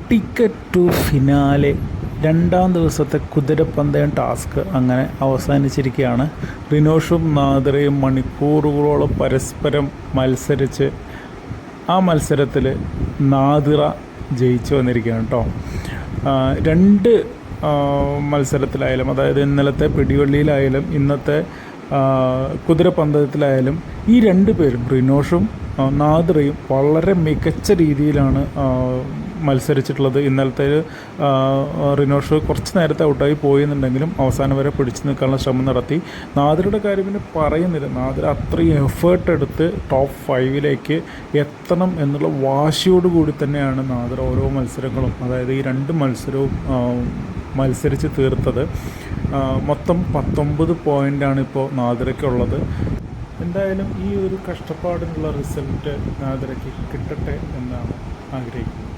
Ticket to finale രണ്ടാം ദിവസത്തെ കുതിരപ്പന്തയം task അങ്ങനെ അവസാനിച്ചിരിക്കുകയാണ്. റിനോഷും നാദിറയും മണിക്കൂറുകളോളം പരസ്പരം മത്സരിച്ച് ആ മത്സരത്തിൽ നാദിറ ജയിച്ചു വന്നിരിക്കുകയാണ് കേട്ടോ. രണ്ട് മത്സരത്തിലായാലും, അതായത് ഇന്നലത്തെ പിടിവള്ളിയിലായാലും ഇന്നത്തെ കുതിരപ്പന്തയത്തിലായാലും ഈ രണ്ട് പേരും റിനോഷും നാദിറയും വളരെ മികച്ച രീതിയിലാണ് മത്സരിച്ചിട്ടുള്ളത്. ഇന്നലത്തെ റിനോഷ് കുറച്ച് നേരത്തെ ഔട്ടായി പോയെന്നുണ്ടെങ്കിലും അവസാനം വരെ പിടിച്ചു നിൽക്കാനുള്ള ശ്രമം നടത്തി. നാദിറയുടെ കാര്യം പിന്നെ പറയുന്നില്ല. നാദിറ അത്രയും എഫേർട്ട് എടുത്ത് ടോപ്പ് 5 എത്തണം എന്നുള്ള വാശിയോടുകൂടി തന്നെയാണ് നാദിറ ഓരോ മത്സരങ്ങളും, അതായത് ഈ രണ്ട് മത്സരവും മത്സരിച്ച് തീർത്തത്. മൊത്തം 19 പോയിൻ്റാണ് ഇപ്പോൾ നാദിറയ്ക്കുള്ളത്. എന്തായാലും ഈ ഒരു കഷ്ടപ്പാടിനുള്ള റിസൾട്ട് നാദിറയ്ക്ക് കിട്ടട്ടെ എന്നാണ് ആഗ്രഹിക്കുന്നത്.